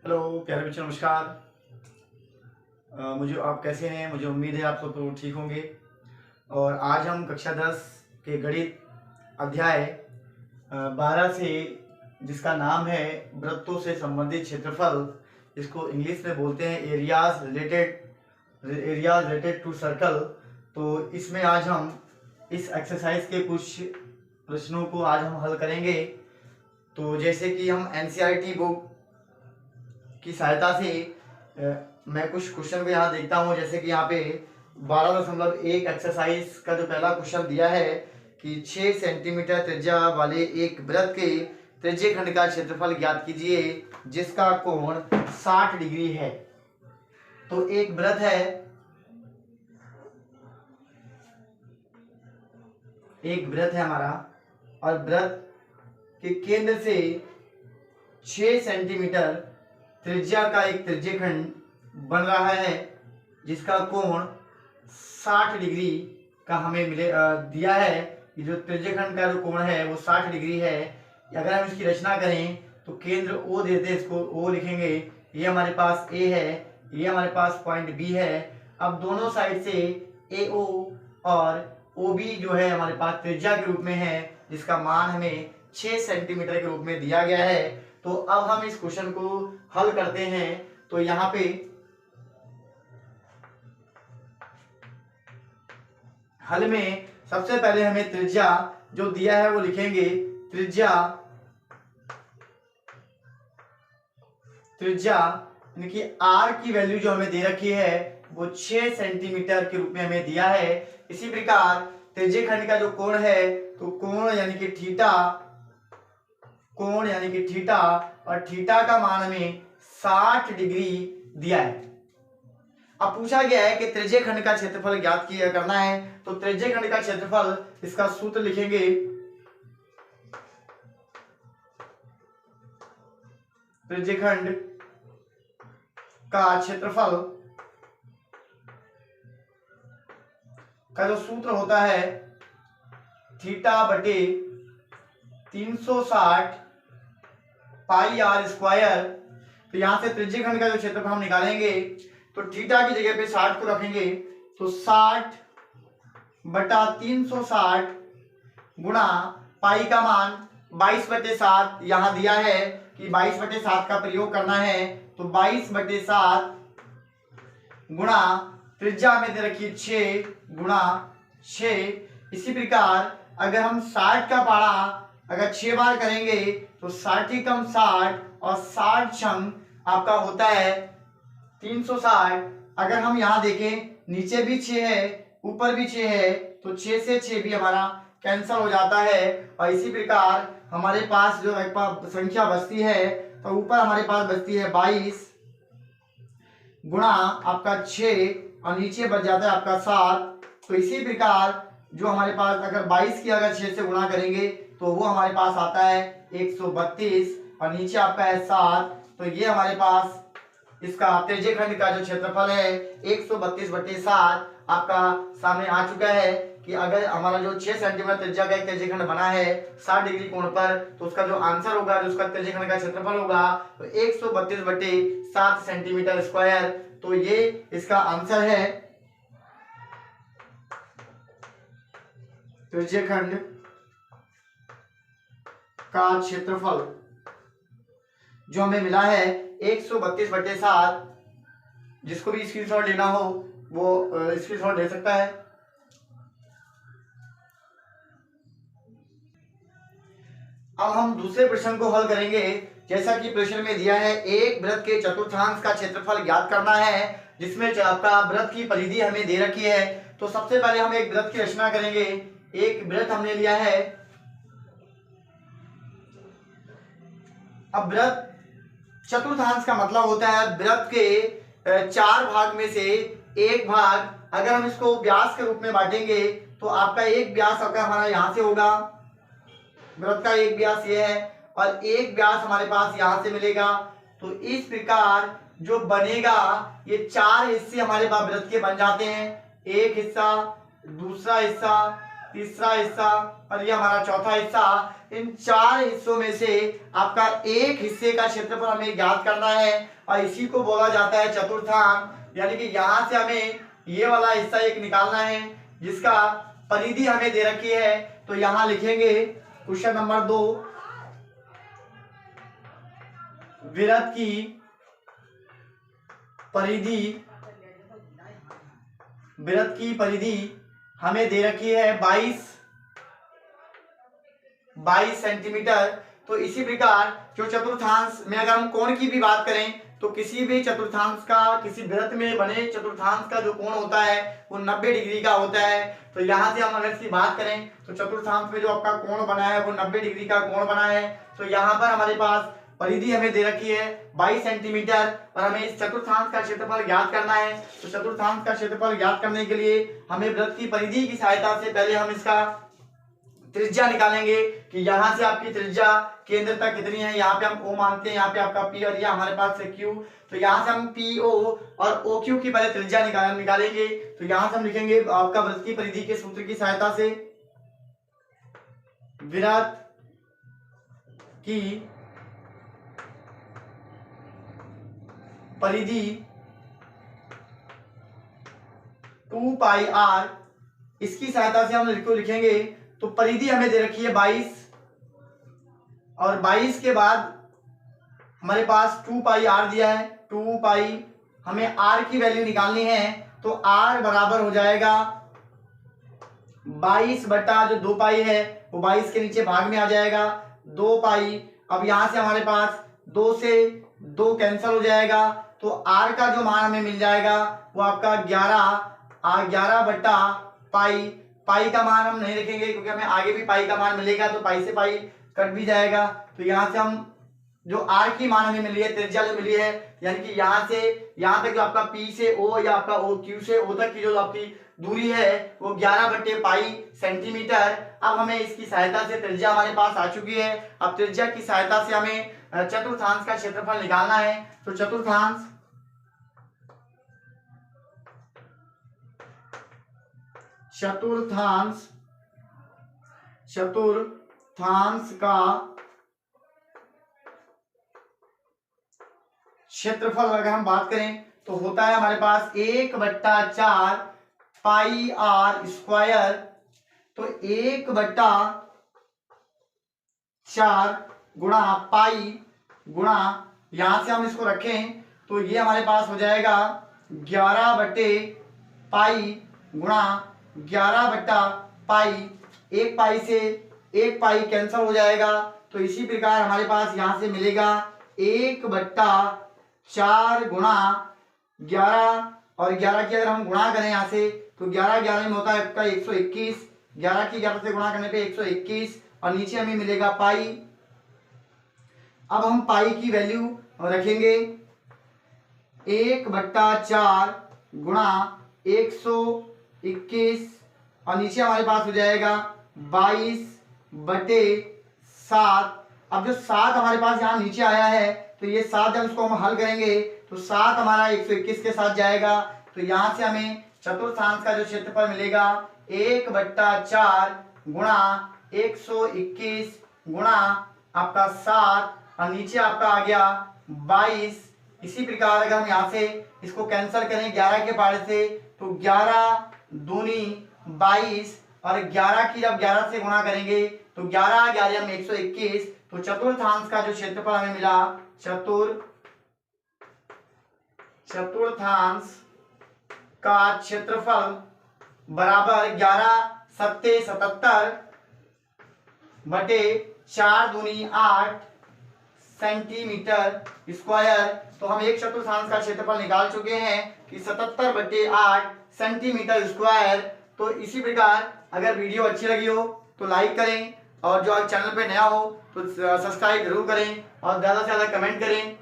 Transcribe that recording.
Hello प्यारे बच्चों, नमस्कार। मुझे आप कैसे हैं? मुझे उम्मीद है आप सब तो ठीक होंगे। और आज हम कक्षा 10 के गणित अध्याय 12 से, जिसका नाम है वृत्तों से संबंधित क्षेत्रफल, इसको इंग्लिश में बोलते हैं एरियाज रिलेटेड टू सर्कल। तो इसमें आज हम इस एक्सरसाइज के कुछ प्रश्नों को आज हम हल करेंगे। तो जैसे कि हम एनसीईआरटी बुक की सहायता से मैं कुछ क्वेश्चन को यहाँ देखता हूँ। जैसे कि यहाँ पे 12.1 एक्सरसाइज का जो पहला क्वेश्चन दिया है कि 6 सेंटीमीटर त्रिज्या वाले एक वृत्त के त्रिज्य खंड का क्षेत्रफल ज्ञात कीजिए जिसका कोण 60 डिग्री है। तो एक वृत्त है, हमारा, और वृत्त के केंद्र से 6 सेंटीमीटर त्रिज्या का एक त्रिज्यखंड बन रहा है जिसका कोण 60 डिग्री का हमें दिया है। कि जो त्रिज्यखंड का जो कोण है वो 60 डिग्री है। अगर हम इसकी रचना करें तो केंद्र O देते हैं, इसको O लिखेंगे। ये हमारे पास A है, ये हमारे पास पॉइंट B है। अब दोनों साइड से AO और OB जो है हमारे पास त्रिज्या के रूप में है, जिसका मान हमें 6 सेंटीमीटर के रूप में दिया गया है। तो अब हम इस क्वेश्चन को हल करते हैं। तो यहाँ पे हल में सबसे पहले हमें त्रिज्या जो दिया है वो लिखेंगे। त्रिज्या यानी कि R की वैल्यू जो हमें दे रखी है वो 6 सेंटीमीटर के रूप में हमें दिया है। इसी प्रकार त्रिज्यखंड का जो कोण है, तो कोण यानी कि थीटा, और थीटा का मान हमें 60 डिग्री दिया है। अब पूछा गया है कि त्रिज्यखंड का क्षेत्रफल ज्ञात करना है। तो त्रिज्यखंड का क्षेत्रफल, इसका सूत्र लिखेंगे। त्रिज्यखंड का क्षेत्रफल का जो सूत्र होता है थीटा बटे 360 पाई आर स्क्वायर। तो यहां से त्रिज्यखंड का जो क्षेत्रफल हम निकालेंगे तो थीटा की जगह पे 60 को रखेंगे। तो 60 बटा 360 गुणा पाई का मान 22/7 यहां दिया है कि 22/7 का प्रयोग करना है। तो 22/7 गुणा त्रिज्या में दे रखी 6 गुणा 6। इसी प्रकार अगर हम 60 का पारा अगर 6 बार करेंगे तो 60 कम 60 और 60 छंग आपका होता है 360। अगर हम यहाँ देखें, नीचे भी 6 है, ऊपर भी 6 है, तो 6 से 6 भी हमारा कैंसल हो जाता है। और इसी प्रकार हमारे पास जो एक संख्या बचती है, तो ऊपर हमारे पास बचती है 22 गुणा आपका 6 और नीचे बच जाता है आपका 7। तो इसी प्रकार जो हमारे पास अगर 22 की अगर 6 से गुणा करेंगे तो वो हमारे पास आता है 132 और नीचे आपका है 7। तो ये हमारे पास इसका त्रिज्यखंड का जो क्षेत्रफल है 132/7 आपका सामने आ चुका है। कि अगर हमारा जो 6 सेंटीमीटर त्रिज्या का एक त्रिज्यखंड बना है 60 डिग्री कोण पर, तो उसका जो आंसर होगा, जो उसका त्रिज्यखंड का क्षेत्रफल होगा, तो 132/7 सेंटीमीटर स्क्वायर। तो ये इसका आंसर है। त्रिज्यखंड का क्षेत्रफल जो हमें मिला है 132/7। जिसको भी स्क्रीनशॉट लेना हो वो स्क्रीनशॉट ले सकता है। अब हम दूसरे प्रश्न को हल करेंगे। जैसा कि प्रश्न में दिया है, एक वृत्त के चतुर्थांश का क्षेत्रफल ज्ञात करना है, जिसमें आपका वृत्त की परिधि हमें दे रखी है। तो सबसे पहले हम एक वृत्त की रचना करेंगे। एक वृत्त हमने लिया है। अब वृत्त चतुर्थांश का मतलब होता है वृत्त के 4 भाग में से एक भाग। अगर हम इसको व्यास के रूप में बांटेंगे तो आपका एक व्यास आपका हमारा यहां से होगा, वृत्त का एक व्यास ये है, और एक व्यास हमारे पास यहां से मिलेगा। तो इस प्रकार जो बनेगा, ये 4 हिस्से हमारे पास वृत्त के बन जाते हैं। एक हिस्सा, दूसरा हिस्सा, तीसरा हिस्सा और ये हमारा चौथा हिस्सा। इन 4 हिस्सों में से आपका एक हिस्से का क्षेत्रफल हमें ज्ञात करना है और इसी को बोला जाता है चतुर्थांश। यानी कि यहां से हमें ये वाला हिस्सा एक निकालना है जिसका परिधि हमें दे रखी है। तो यहां लिखेंगे क्वेश्चन नंबर 2, वृत्त की परिधि, वृत्त की परिधि हमें दे रखी है 22 सेंटीमीटर। तो इसी प्रकार जो चतुर्थांश में अगर हम कोण की भी बात करें तो किसी भी चतुर्थांश का, किसी वृत्त में बने चतुर्थांश का जो कोण होता है वो 90 डिग्री का होता है। तो यहाँ से हम अगर इसकी बात करें तो चतुर्थांश में जो आपका कोण बना है वो 90 डिग्री का कोण बना है। तो यहाँ पर हमारे पास परिधि हमें दे रखी है 22 सेंटीमीटर और हमें इस चतुर्थांश का क्षेत्रफल ज्ञात करना है। तो चतुर्थांश का क्षेत्रफल ज्ञात करने के लिए हमें वृत्त की परिधि की सहायता से पहले हम इसका त्रिज्या निकालेंगे कि यहाँ से आपकी त्रिज्या केंद्र तक कितनी है। यहाँ पे हम O मानते हैं, यहाँ पे आपका P और ये हमारे पास है Q। तो यहाँ से हम PO और OQ की पहले त्रिज्या निकालेंगे। तो यहाँ से हम लिखेंगे आपका वृत्त की परिधि के सूत्र की सहायता से, वृत्त की परिधि 2 पाई r, इसकी सहायता से हम लिखेंगे। तो परिधि हमें दे रखी है 22 और 22 के बाद हमारे पास 2 पाई r दिया है। 2 पाई हमें r की वैल्यू निकालनी है। तो r बराबर हो जाएगा 22 बटा जो 2 पाई है वो 22 के नीचे भाग में आ जाएगा 2 पाई। अब यहां से हमारे पास 2 से 2 कैंसिल हो जाएगा। तो r का जो मान हमें मिल जाएगा वो आपका 11 बटा पाई। पाई का मान हम नहीं रखेंगे क्योंकि हमें आगे भी पाई का मान मिलेगा, तो पाई से पाई कट भी जाएगा। तो यहाँ से हम जो r की मान हमें मिली है, त्रिज्या जो मिली है, यानी कि यहाँ से यहाँ तक जो आपका P से O या आपका Q से O तक की जो आपकी दूरी है वो 11 बटे पाई सेंटीमीटर। अब हमें इसकी सहायता से त्रिज्या हमारे पास आ चुकी है। अब त्रिज्या की सहायता से हमें चतुर्थांश का क्षेत्रफल निकालना है। तो चतुर्थांश का क्षेत्रफल अगर हम बात करें तो होता है हमारे पास 1/4 पाई r स्क्वायर। तो 1/4 गुणा पाई गुणा, यहां से हम इसको रखें तो ये हमारे पास हो जाएगा 11 बटे पाई गुणा 11 बटा पाई। एक पाई से एक पाई कैंसिल हो जाएगा। तो इसी प्रकार हमारे पास यहां से मिलेगा 1/4 गुणा 11 और 11 की अगर हम गुणा करें यहाँ से तो 11 में होता है आपका 121। 11 की 11 से गुणा करने पे 121 और नीचे हमें मिलेगा पाई। अब हम पाई की वैल्यू रखेंगे 1/4 गुणा 121 और नीचे हमारे पास हो जाएगा 22/7। अब जो 7 हमारे पास यहाँ नीचे आया है तो ये 7 जब इसको हम हल करेंगे तो 7 हमारा 121 के साथ जाएगा। तो यहाँ से हमें चतुर्थांश का जो क्षेत्रफल मिलेगा 1/4 गुणा 121 गुणा आपका 7 और नीचे आपका आ गया 22। इसी प्रकार अगर हम यहाँ से इसको कैंसिल करें 11 के पारे से तो 11 दूनी 22 और 11 की जब 11 से गुणा करेंगे तो 11 11 में 121। तो चतुर्थांश का जो क्षेत्रफल हमें मिला, चतुर्थांश का क्षेत्रफल बराबर 11 सत्ते 77 बटे 4 दूनी 8 सेंटीमीटर स्क्वायर। तो हम एक चतुर्थांश का क्षेत्रफल निकाल चुके हैं कि 77 बटे 8 सेंटीमीटर स्क्वायर। तो इसी प्रकार अगर वीडियो अच्छी लगी हो तो लाइक करें और जो चैनल पे नया हो तो सब्सक्राइब जरूर करें और ज़्यादा से ज़्यादा कमेंट करें।